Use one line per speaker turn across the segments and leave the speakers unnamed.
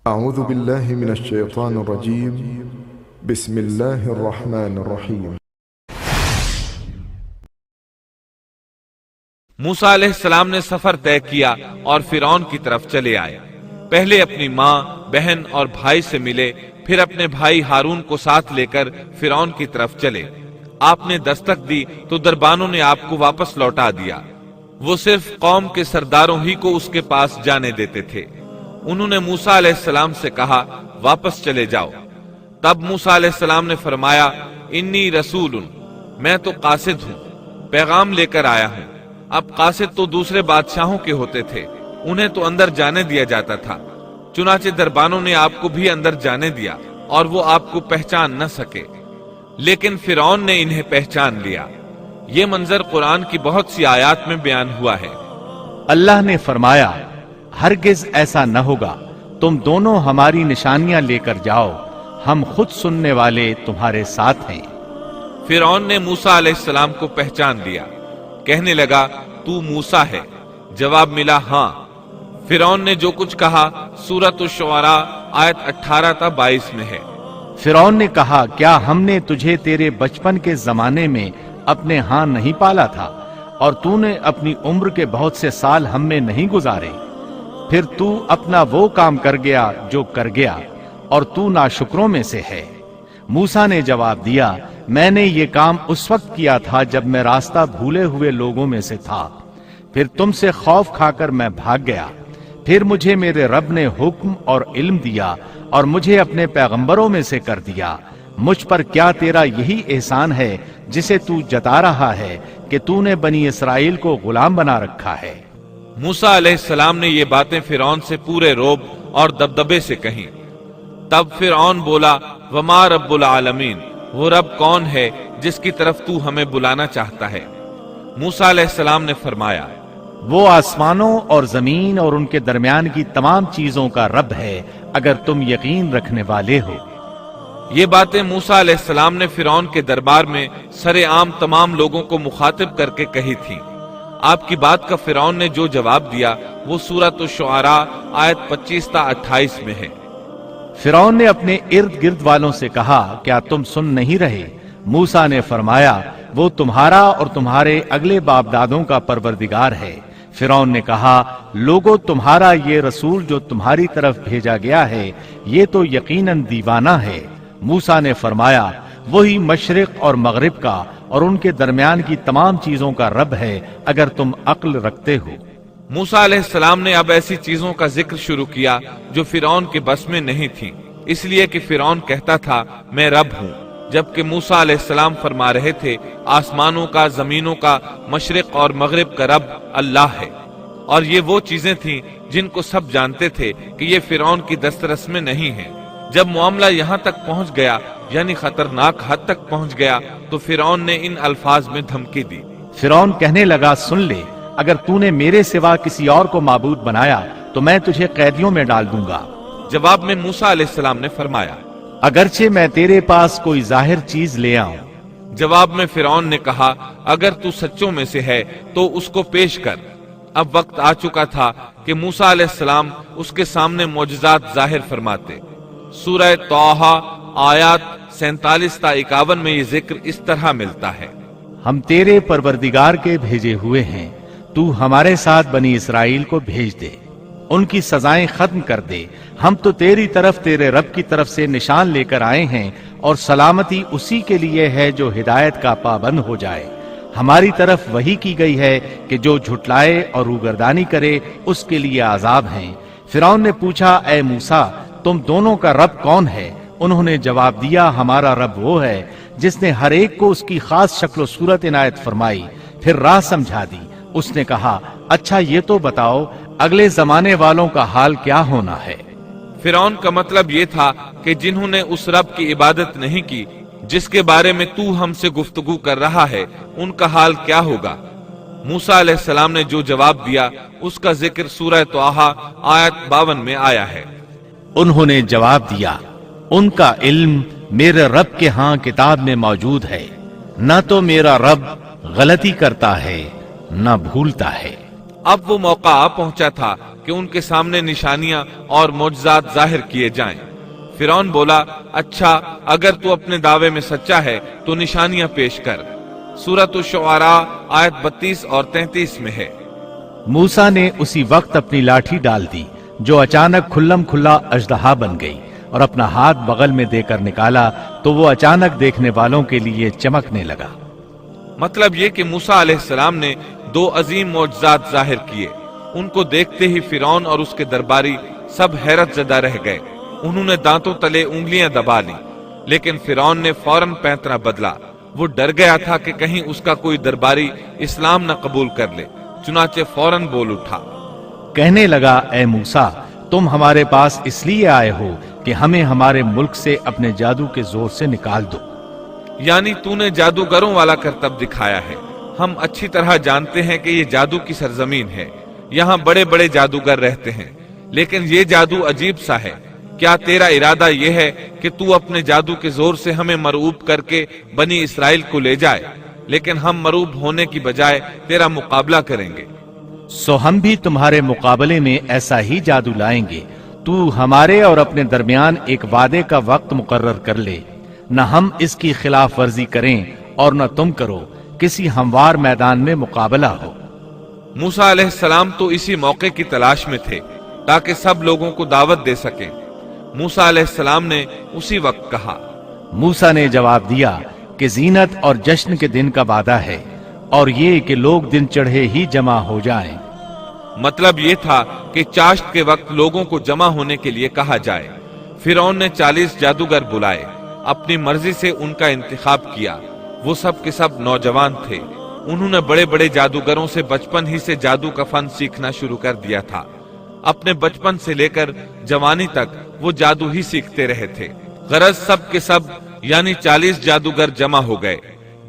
أعوذ بالله من الشيطان الرجيم بسم الله الرحمن الرحيم
موسیٰ علیہ السلام نے سفر طے کیا اور فرعون کی طرف چلے آئے۔ پہلے اپنی ماں، بہن اور بھائی سے ملے، پھر اپنے بھائی ہارون کو ساتھ لے کر فرعون کی طرف چلے۔ آپ نے دستک دی تو دربانوں نے آپ کو واپس لوٹا دیا۔ وہ صرف قوم کے سرداروں ہی کو اس کے پاس جانے دیتے تھے۔ انہوں نے موسیٰ علیہ السلام سے کہا واپس چلے جاؤ۔ تب موسیٰ علیہ السلام نے فرمایا انی رسول، میں تو قاصد ہوں، پیغام لے کر آیا ہوں۔ اب قاصد تو دوسرے بادشاہوں کے ہوتے تھے، انہیں تو اندر جانے دیا جاتا تھا، چنانچہ دربانوں نے آپ کو بھی اندر جانے دیا اور وہ آپ کو پہچان نہ سکے، لیکن فرعون نے انہیں پہچان لیا۔ یہ منظر قرآن کی بہت سی آیات میں بیان ہوا ہے۔
اللہ نے فرمایا ہرگز ایسا نہ ہوگا، تم دونوں ہماری نشانیاں لے کر جاؤ، ہم خود سننے والے تمہارے ساتھ ہیں۔
فرعون نے موسیٰ علیہ السلام کو پہچان لیا، کہنے لگا تو موسیٰ ہے؟ جواب ملا ہاں۔ فرعون نے جو کچھ کہا سورۃ الشعراء آیت 18 تا 22 میں ہے۔
فرعون نے کہا کیا ہم نے تجھے تیرے بچپن کے زمانے میں اپنے ہاں نہیں پالا تھا اور تو نے اپنی عمر کے بہت سے سال ہم میں نہیں گزارے؟ پھر تو اپنا وہ کام کر گیا جو کر گیا اور تو ناشکروں میں سے ہے۔ موسیٰ نے جواب دیا میں نے یہ کام اس وقت کیا تھا جب میں راستہ بھولے ہوئے لوگوں میں سے تھا، پھر تم سے خوف کھا کر میں بھاگ گیا، پھر مجھے میرے رب نے حکم اور علم دیا اور مجھے اپنے پیغمبروں میں سے کر دیا۔ مجھ پر کیا تیرا یہی احسان ہے جسے تو جتا رہا ہے کہ تو نے بنی اسرائیل کو غلام بنا رکھا ہے؟
موسیٰ علیہ السلام نے یہ باتیں فرعون سے پورے رعب اور دبدبے سے کہیں۔ تب فرعون بولا وما رب العالمین، وہ رب کون ہے جس کی طرف تو ہمیں بلانا چاہتا ہے؟ موسیٰ علیہ السلام نے فرمایا
وہ آسمانوں اور زمین اور ان کے درمیان کی تمام چیزوں کا رب ہے اگر تم یقین رکھنے والے ہو۔
یہ باتیں موسیٰ علیہ السلام نے فرعون کے دربار میں سر عام تمام لوگوں کو مخاطب کر کے کہی تھیں۔ آپ کی بات کا فرعون نے جو جواب دیا وہ سورۃ الشعراء آیت 25 تا 28 میں ہے۔
فرعون نے اپنے ارد گرد والوں سے کہا کیا تم سن نہیں رہے؟ موسیٰ نے فرمایا وہ تمہارا اور تمہارے اگلے باپ دادوں کا پروردگار ہے۔ فرعون نے کہا لوگو تمہارا یہ رسول جو تمہاری طرف بھیجا گیا ہے یہ تو یقیناً دیوانہ ہے۔ موسیٰ نے فرمایا وہی مشرق اور مغرب کا اور ان کے درمیان کی تمام چیزوں کا رب ہے اگر تم عقل رکھتے ہو۔
موسیٰ علیہ السلام نے اب ایسی چیزوں کا ذکر شروع کیا جو فرعون کے بس میں نہیں تھی، اس لیے کہ فرعون کہتا تھا میں رب ہوں، جبکہ موسیٰ علیہ السلام فرما رہے تھے آسمانوں کا، زمینوں کا، مشرق اور مغرب کا رب اللہ ہے۔ اور یہ وہ چیزیں تھیں جن کو سب جانتے تھے کہ یہ فرعون کی دسترس میں نہیں ہیں۔ جب معاملہ یہاں تک پہنچ گیا یعنی خطرناک حد تک پہنچ گیا تو فرعون نے ان الفاظ میں دھمکی دی۔
فرعون کہنے لگا سن لے، اگر تو نے میرے سوا کسی اور کو معبود بنایا تو میں تجھے قیدیوں میں ڈال دوں گا۔
جواب میں موسیٰ علیہ السلام نے فرمایا
اگرچہ میں تیرے پاس کوئی ظاہر چیز لے آؤں۔
جواب میں فرعون نے کہا اگر تو سچوں میں سے ہے تو اس کو پیش کر۔ اب وقت آ چکا تھا کہ موسیٰ علیہ السلام اس کے سامنے معجزات ظاہر فرماتے۔ سورہ طٰہٰ آیات 47 تا 51 میں یہ ذکر اس طرح ملتا ہے
ہم تیرے پروردگار کے بھیجے ہوئے ہیں، تو ہمارے ساتھ بنی اسرائیل کو بھیج دے، ان کی سزائیں ختم کر دے، ہم تو تیری طرف تیرے رب کی طرف سے نشان لے کر آئے ہیں اور سلامتی اسی کے لیے ہے جو ہدایت کا پابند ہو جائے۔ ہماری طرف وحی کی گئی ہے کہ جو جھٹلائے اور روگردانی کرے اس کے لیے عذاب ہیں۔ فرعون نے پوچھا اے موسیٰ تم دونوں کا رب کون ہے؟ انہوں نے جواب دیا ہمارا رب وہ ہے جس نے ہر ایک کو اس کی خاص شکل و صورت عنایت فرمائی، پھر راہ سمجھا دی۔ اس نے کہا اچھا یہ تو بتاؤ اگلے زمانے والوں کا حال کیا ہونا ہے؟
فرعون کا مطلب یہ تھا کہ جنہوں نے اس رب کی عبادت نہیں کی جس کے بارے میں تو ہم سے گفتگو کر رہا ہے ان کا حال کیا ہوگا؟ موسیٰ علیہ السلام نے جو جواب دیا اس کا ذکر سورہ طٰہٰ آیت 52 میں آیا ہے۔
انہوں نے جواب دیا ان کا علم میرے رب کے ہاں کتاب میں موجود ہے، نہ تو میرا رب غلطی کرتا ہے نہ بھولتا ہے۔
اب وہ موقع آ پہنچا تھا کہ ان کے سامنے نشانیاں اور معجزات ظاہر کیے جائیں۔ فرعون بولا، اچھا اگر تو اپنے دعوے میں سچا ہے تو نشانیاں پیش کر۔ سورۃ الشعراء آیت 32 اور 33 میں ہے۔
موسیٰ نے اسی وقت اپنی لاٹھی ڈال دی جو اچانک کھلم کھلا اژدہا بن گئی، اور اپنا ہاتھ بغل میں دے کر نکالا تو وہ اچانک دیکھنے والوں کے لیے چمکنے لگا۔
مطلب یہ کہ موسیٰ علیہ السلام نے 2 عظیم معجزات ظاہر کیے۔ ان کو دیکھتے ہی فرعون اور اس کے درباری سب حیرت زدہ رہ گئے۔ انہوں نے دانتوں تلے انگلیاں دبا لی، لیکن فرعون نے فوراً پینترا بدلا۔ وہ ڈر گیا تھا کہ کہیں اس کا کوئی درباری اسلام نہ قبول کر لے، چنانچہ فوراً بول اٹھا۔
کہنے لگا، اے موسیٰ، تم ہمارے پاس اس لیے آئے ہو کہ ہمیں ہمارے ملک سے اپنے جادو کے زور سے نکال دو۔
یعنی تو نے جادوگروں والا کرتب دکھایا ہے۔ ہم اچھی طرح جانتے ہیں کہ یہ جادو کی سرزمین ہے، یہاں بڑے بڑے جادوگر رہتے ہیں، لیکن یہ جادو عجیب سا ہے۔ کیا تیرا ارادہ یہ ہے کہ تو اپنے جادو کے زور سے ہمیں مرعوب کر کے بنی اسرائیل کو لے جائے؟ لیکن ہم مرعوب ہونے کی بجائے تیرا مقابلہ کریں گے۔
سو ہم بھی تمہارے مقابلے میں ایسا ہی جادو لائیں گے۔ تو ہمارے اور اپنے درمیان ایک وعدے کا وقت مقرر کر لے، نہ ہم اس کی خلاف ورزی کریں اور نہ تم کرو، کسی ہموار میدان میں مقابلہ ہو۔
موسیٰ علیہ السلام تو اسی موقع کی تلاش میں تھے تاکہ سب لوگوں کو دعوت دے سکیں۔ موسیٰ علیہ السلام نے اسی وقت کہا۔
موسیٰ نے جواب دیا کہ زینت اور جشن کے دن کا وعدہ ہے، اور یہ کہ لوگ دن چڑھے ہی جمع ہو جائیں۔
مطلب یہ تھا کہ چاشت کے وقت لوگوں کو جمع ہونے کے لیے کہا جائے۔ فرعون نے 40 جادوگر بلائے، اپنی مرضی سے ان کا انتخاب کیا۔ وہ سب کے سب نوجوان تھے۔ انہوں نے بڑے بڑے جادوگروں سے بچپن ہی سے جادو کا فن سیکھنا شروع کر دیا تھا۔ اپنے بچپن سے لے کر جوانی تک وہ جادو ہی سیکھتے رہے تھے۔ غرض سب کے سب یعنی 40 جادوگر جمع ہو گئے،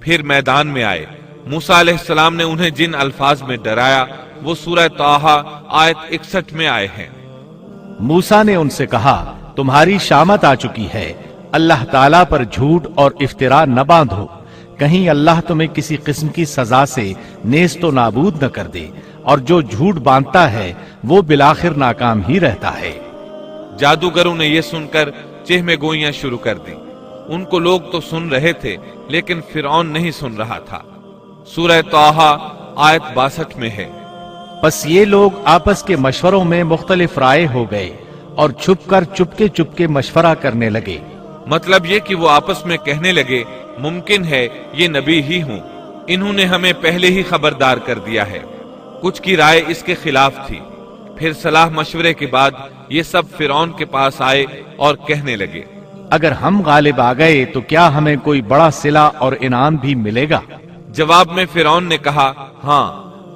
پھر میدان میں آئے۔ موسیٰ علیہ السلام نے انہیں جن الفاظ میں ڈرایا وہ سورہ طٰہٰ آیت 61 میں آئے ہیں۔
موسیٰ نے ان سے کہا، تمہاری شامت آ چکی ہے، اللہ تعالیٰ پر جھوٹ اور افتراء نہ باندھو، کہیں اللہ تمہیں کسی قسم کی سزا سے نیست و نابود نہ کر دے، اور جو جھوٹ باندھتا ہے وہ بالآخر ناکام ہی رہتا ہے۔
جادوگروں نے یہ سن کر چہمے گوئیاں شروع کر دی۔ ان کو لوگ تو سن رہے تھے لیکن فرعون نہیں سن رہا تھا۔ سورہ طٰہٰ آیت 62 میں ہے۔
پس یہ لوگ آپس کے مشوروں میں مختلف رائے ہو گئے اور چھپ کر چپکے مشورہ کرنے لگے۔
مطلب یہ کہ وہ آپس میں کہنے لگے، ممکن ہے یہ نبی ہی ہوں، انہوں نے ہمیں پہلے ہی خبردار کر دیا ہے۔ کچھ کی رائے اس کے خلاف تھی۔ پھر صلاح مشورے کے بعد یہ سب فرعون کے پاس آئے اور کہنے لگے،
اگر ہم غالب آ گئے تو کیا ہمیں کوئی بڑا صلہ اور انعام بھی ملے گا؟
جواب میں فرعون نے کہا، ہاں،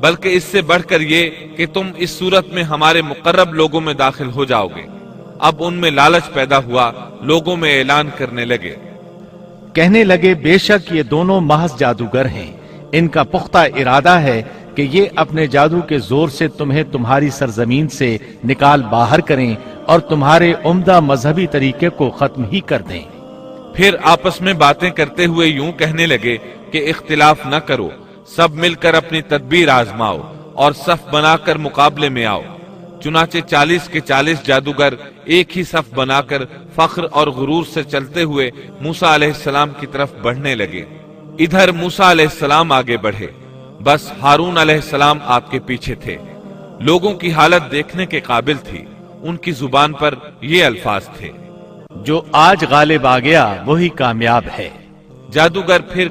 بلکہ اس سے بڑھ کر یہ کہ تم اس صورت میں ہمارے مقرب لوگوں میں داخل ہو جاؤ گے۔ اب ان میں لالچ پیدا ہوا، لوگوں میں اعلان کرنے لگے،
کہنے لگے، بے شک یہ دونوں محض جادوگر ہیں، ان کا پختہ ارادہ ہے کہ یہ اپنے جادو کے زور سے تمہیں تمہاری سرزمین سے نکال باہر کریں اور تمہارے عمدہ مذہبی طریقے کو ختم ہی کر دیں۔
پھر آپس میں باتیں کرتے ہوئے یوں کہنے لگے کہ اختلاف نہ کرو، سب مل کر اپنی تدبیر آزماؤ اور صف بنا کر مقابلے میں آؤ۔ چنانچہ 40 کے 40 جادوگر ایک ہی صف بنا کر فخر اور غرور سے چلتے ہوئے موسیٰ علیہ السلام کی طرف بڑھنے لگے۔ ادھر موسیٰ علیہ السلام آگے بڑھے، بس ہارون علیہ السلام آپ کے پیچھے تھے۔ لوگوں کی حالت دیکھنے کے قابل تھی۔ ان کی زبان پر یہ الفاظ تھے،
جو آج غالب آ گیا وہی کامیاب ہے۔
جادوگر پھر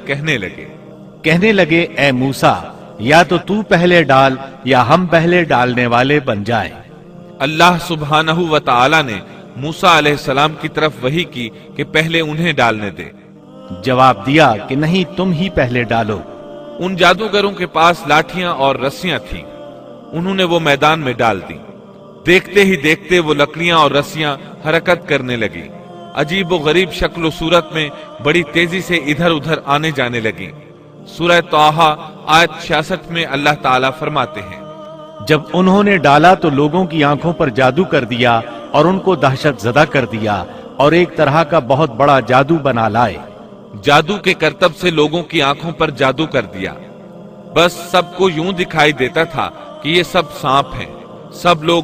کہنے لگے،
اے موسیٰ، یا تو پہلے ڈال یا ہم پہلے ڈالنے والے بن جائیں۔
اللہ سبحانہ و تعالی نے موسیٰ علیہ السلام کی طرف وحی کی کہ پہلے انہیں ڈالنے دے۔
جواب دیا کہ نہیں، تم ہی پہلے ڈالو۔
ان جادوگروں کے پاس لاٹھیاں اور رسیاں تھیں، انہوں نے وہ میدان میں ڈال دی۔ دیکھتے ہی دیکھتے وہ لکڑیاں اور رسیاں حرکت کرنے لگی، عجیب و غریب شکل و صورت میں بڑی تیزی سے ادھر ادھر آنے جانے لگی۔ سورہ طٰہٰ آیت 66 میں اللہ تعالیٰ فرماتے ہیں،
جب انہوں نے ڈالا تو لوگوں کی آنکھوں پر جادو کر دیا اور ان کو دہشت زدہ کر دیا اور ایک طرح کا بہت بڑا جادو بنا لائے۔
جادو کے کرتب سے لوگوں کی آنکھوں پر جادو کر دیا۔ بس سب کو یوں دکھائی دیتا تھا کہ یہ سب سانپ ہیں۔ سب لوگ